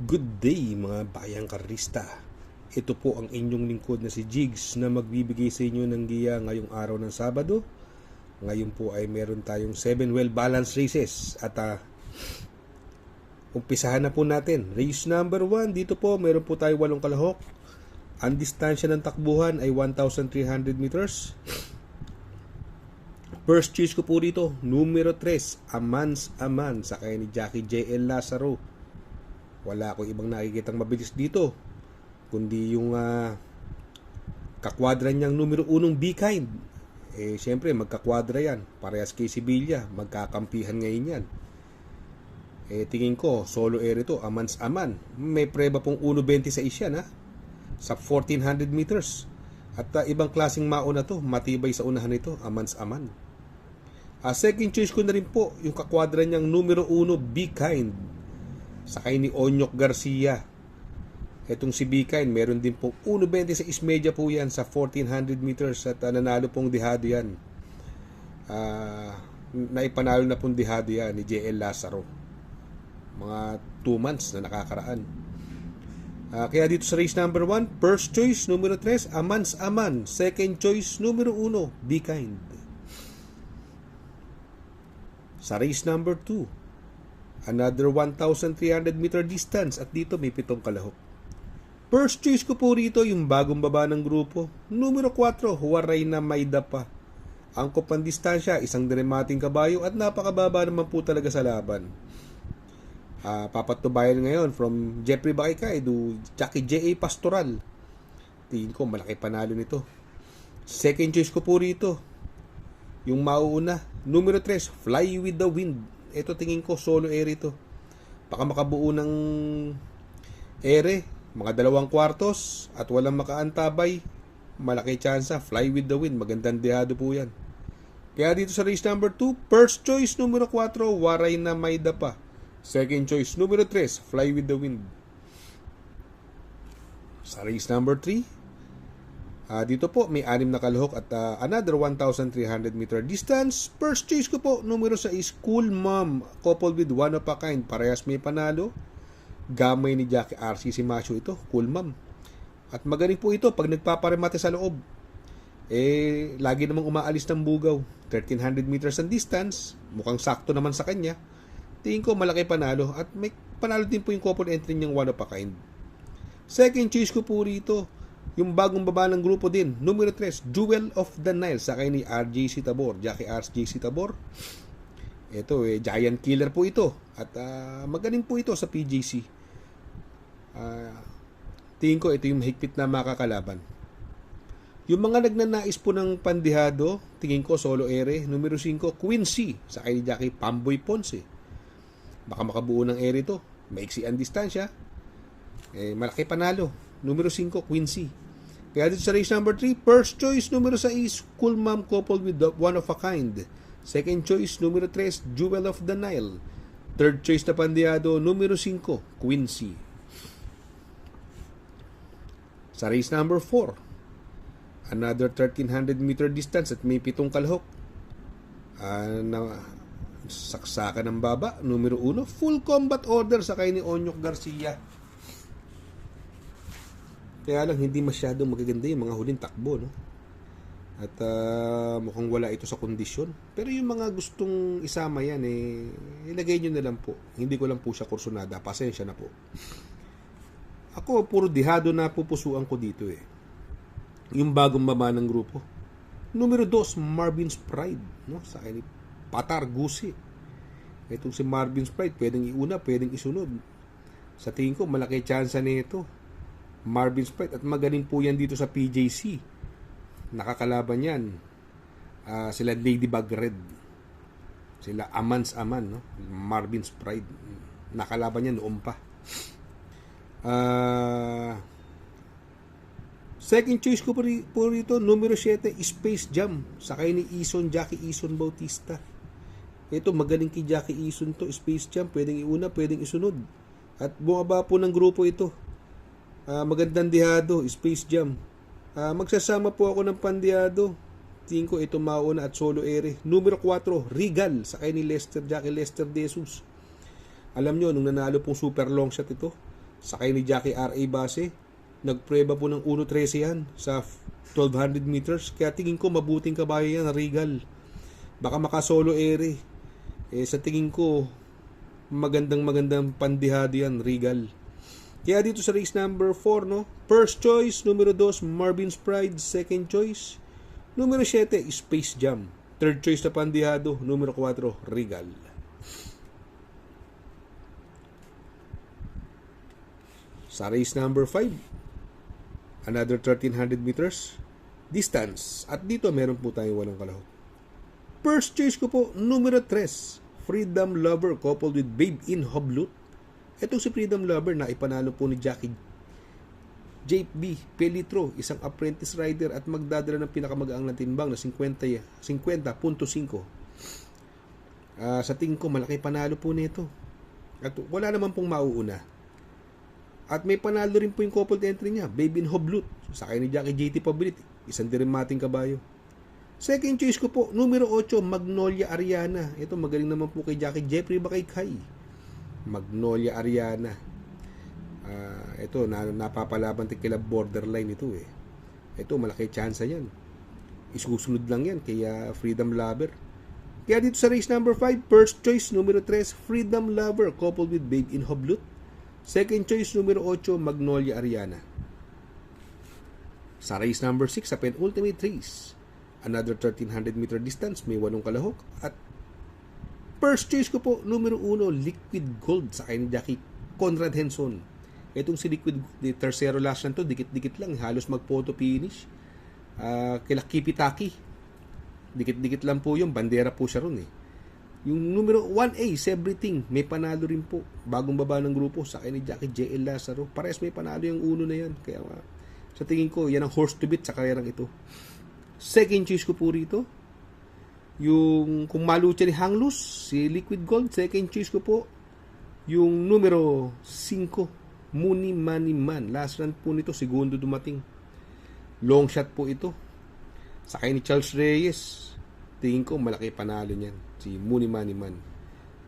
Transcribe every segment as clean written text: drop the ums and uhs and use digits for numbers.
Good day mga bayang karista. Ito po ang inyong lingkod na si Jigs na magbibigay sa inyo ng giya ngayong araw ng Sabado. Ngayon po ay meron tayong 7 well-balanced races at umpisahan na po natin. Race number 1, dito po meron po tayo 8 kalahok. Ang distansya ng takbuhan ay 1,300 meters. First choice ko po dito, numero 3, Amans Aman, sakay ni Jackie J.L. Lazaro. Wala akong ibang nakikitang mabilis dito kundi yung kakwadra niyang numero 1 Be Kind. Siyempre magkakwadra yan, parehas kay Sibilia, magkakampihan ngayon yan. Tingin ko solo air ito, Amans Aman. May preba pong 1.26 yan sa 1,400 meters. At ibang klaseng mauna to, matibay sa unahan nito, Amans Aman. Second choice ko na rin po yung kakwadra niyang numero 1 Be Kind, sakay ni Onyok Garcia. Itong si Be Kind, meron din pong 1.26 media po yan sa 1,400 meters at nanalo pong dihado yan. Naipanalo na pong dihado yan ni J.L. Lazaro. Mga 2 months na nakakaraan. Kaya dito sa race number 1, first choice numero 3, Amans Aman. Second choice numero 1, Be Kind. Sa race number 2, another 1,300 meter distance at dito may 7 kalahok. First choice ko po rito yung bagong baba ng grupo. Numero 4, Huwaray na Maydapa. Angkop ang distansya, isang dramating kabayo at napakababa naman po talaga sa laban. Papatubayan ngayon from Jeffrey Baikay to Jackie J.A. Pastoral. Tingin ko malaki panalo nito. Second choice ko po rito yung mauuna, numero 3, Fly with the Wind. Ito tingin ko solo air ito. Baka makabuo ng ere, mga 2 kwartos at walang makaantabay. Malaki tsansa, Fly with the Wind. Magandang dehado po yan. Kaya dito sa race number 2, first choice numero 4, Waray na Maydapa. Second choice numero 3, Fly with the Wind. Sa race number 3, dito po may 6 na kalahok at another 1,300 meter distance. First choice ko po, numero 6, Cool Mom, coupled with One of a Kind. Parehas may panalo. Gamay ni Jackie RC si Macho ito, Cool Mom. At magaling po ito pag nagpaparemate sa loob. Lagi namang umaalis ng bugaw. 1,300 meters ang distance. Mukhang sakto naman sa kanya. Tingin ko malaki panalo. At may panalo din po yung couple entry niyang One of a Kind. Second choice ko po rito, yung bagong baba ng grupo din, numero 3, Jewel of the Nile, sakay ni RJC Tabor, Jackie RJC Tabor. Ito giant killer po ito at magaling po ito sa PJC. Tingin ko ito yung mahigpit na makakalaban. Yung mga nagnanais po ng pandihado, tingin ko solo ere, numero 5, Quincy, sakay ni Jackie Pamboy Ponce. Baka makabuo ng ere ito, maiksi ang distansya, malaki panalo, numero 5, Quincy. Kaya dito sa race number 3, first choice numero 6, Cool Mom coupled with One of a Kind. Second choice numero 3, Jewel of the Nile. Third choice na pandiyado, numero 5, Quincy. Sa race number 4, another 1,300 meter distance at may 7 kalahok. Saksakan ng baba, numero 1, Full Combat Order sakay ni Onyok Garcia. Kaya lang hindi masyadong magaganda yung mga huling takbo, no? At mukhang wala ito sa kondisyon. Pero yung mga gustong isama yan, ilagay nyo na lang po. Hindi ko lang po siya kursunada. Pasensya na po. Ako, puro dihado na pupusuan ko dito Yung bagong baba ng grupo. Numero 2, Marvin's Pride, no? Sa akin, Patar Gusi. Itong si Marvin's Pride, pwedeng iuna, pwedeng isunod. Sa tingin ko, malaki tsansa nito. Marvin's Pride at magaling po yan dito sa PJC. Nakakalaban yan. Sila Ladybug Red. Sila Amans Aman, no? Marvin's Pride. Nakalaban yan noon pa. Second choice ko po rito, numero 7, Space Jam. Sakay ni Jackie Ison Bautista. Ito, magaling kay Jackie Ison to. Space Jam, pwedeng iuna, pwedeng isunod. At bumaba po ng grupo ito. Magandang dihado, Space Jam. Magsasama po ako ng pandihado. Tingin ko ito mauna at solo ere. Numero 4, Regal, sakay ni Jackie Lester De Jesus. Alam nyo, nung nanalo pong super long shot ito, Sakay ni Jackie R.A. Base. Nagprueba po ng 1.13 yan sa 1200 meters. Kaya tingin ko mabuting kabayo yan, Regal. Baka makasolo ere. Sa tingin ko, magandang pandihado yan, Regal. Kaya dito sa race number 4, no? First choice, numero 2, Marvin's Pride. Second choice, numero 7, Space Jam. Third choice na pandihado, numero 4, Regal. Sa race number 5, another 1300 meters distance. At dito meron po tayong walang kalahok. First choice ko po, numero 3, Freedom Lover coupled with Babe in Hoblut. Itong si Freedom Lover na ipanalo po ni Jackie JB Pelitro, isang apprentice rider at magdadala ng pinakamagaang na timbang na 50.5. Sa tingin ko, malaki panalo po nito. At wala naman pong mauuna. At may panalo rin po yung coupled entry niya, Babe in Hoblut, sakay ni Jackie JT Pabilit, isang dirimating kabayo. Second choice ko po, numero 8, Magnolia Ariana. Ito magaling naman po kay Jackie Jeffrey Bakaykay. Magnolia Ariana. Ito, napapalaban kila borderline ito eh. Ito, malaki chance yan. Isusunod lang yan kaya Freedom Lover. Kaya dito sa race number 5, first choice, numero 3, Freedom Lover coupled with Babe in Hoblut. Second choice, numero 8, Magnolia Ariana. Sa race number 6, sa penultimate race, another 1300 meter distance, may 8 kalahok. At first choice ko po, numero 1, Liquid Gold, sa ni Jackie Conrad Henson. Itong si Liquid Gold, tercero last na to, dikit-dikit lang, halos mag-photo finish. Kila Kipitaki, dikit-dikit lang po yung bandera po siya ron eh. Yung numero 1A, Everything, may panalo rin po. Bagong baba ng grupo, sa ni Jackie JL Lazaro. Pares may panalo yung uno na yan. Kaya sa tingin ko, yan ang horse to beat sa karerang ito. Second choice ko po rito, yung kung malucha ni Hanglus, si Liquid Gold. Second choice ko po, yung numero 5, Muni Money Man. Last run po nito, segundo dumating. Long shot po ito. Sakay ni Charles Reyes. Tingin ko malaki panalo niyan, si Muni Money Man.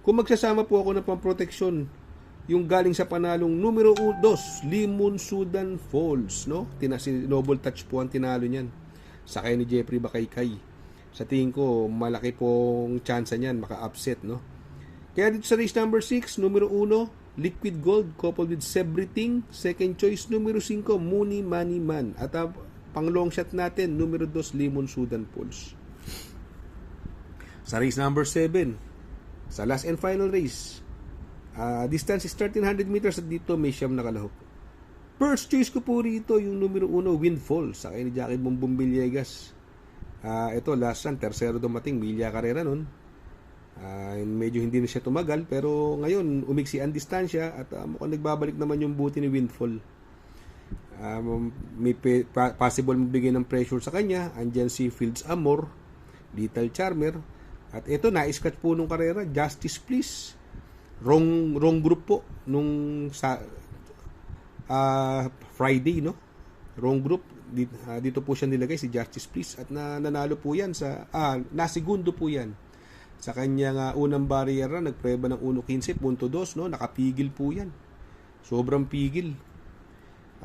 Kung magsasama po ako ng pamproteksyon, yung galing sa panalong numero 2, Limon Sudan Falls, no? Si Noble Touch po ang tinalo niyan. Sakay ni Jeffrey Bakaykay. Sa tingin ko, malaki pong chance niyan maka-upset, no? Kaya dito sa race number 6, numero 1, Liquid Gold coupled with Everything. Second choice, numero 5, Muni Money Man. At pang long shot natin, numero 2, Limon Sudan Falls. Sa race number 7, sa last and final race, distance is 1300 meters at dito may 9 na kalahok. First choice ko po rito yung numero 1, Windfall, sa ni Jackie Bombom Villegas. Ito last run, tercero dumating, Villa Carrera nun. Medyo hindi na siya tumagal, pero ngayon umiksi ang distansya at mukhang nagbabalik naman yung buti ni Windfall. May possible magbigay ng pressure sa kanya. Andyan si Fields Amor, Lethal Charmer. At ito, na-scratch po nung karera, Justice Please. Wrong group po nung sa Friday, no? Wrong group. Dito po siya nilagay, si Justice Please. At nanalo po yan sa nasigundo po yan sa kanyang unang barriera. Nagprueba ng 1.15.2, no? Nakapigil po yan. Sobrang pigil.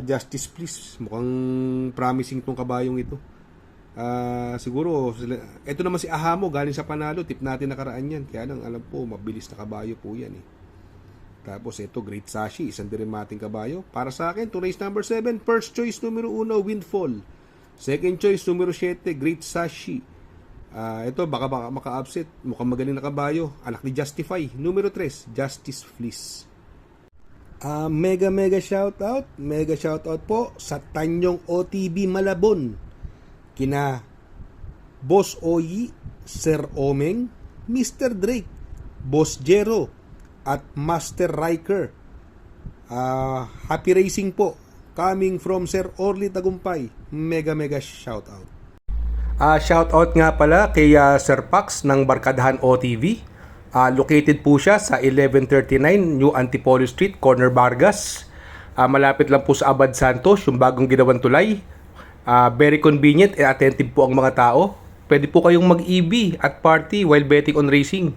Justice Please, mukhang promising tong kabayong ito. Siguro ito naman si Ahamo, galing sa panalo, tip natin nakaraan yan. Kaya lang alam po, mabilis na kabayo po yan eh. Tapos ito, Great Sashi, isang dirimating kabayo. Para sa akin, to race number 7, first choice numero 1, Windfall. Second choice numero 7, Great Sashi. Ito baka maka-upset, mukhang magaling na kabayo, anak ni Justify. Numero 3, Justice Fleece. Mega shoutout po sa Tanyong OTB Malabon, kina Boss Oyi, Sir Omeng, Mr. Drake, Boss Jero, at Master Riker. Happy racing po, coming from Sir Orly Tagumpay. Mega shoutout. Shoutout nga pala kay Sir Pax ng Barkadahan OTV. Located po siya sa 1139 New Antipolo Street, Corner Vargas. Malapit lang po sa Abad Santos, yung bagong ginawang tulay. Very convenient and attentive po ang mga tao. Pwede po kayong mag-EB at party while betting on racing.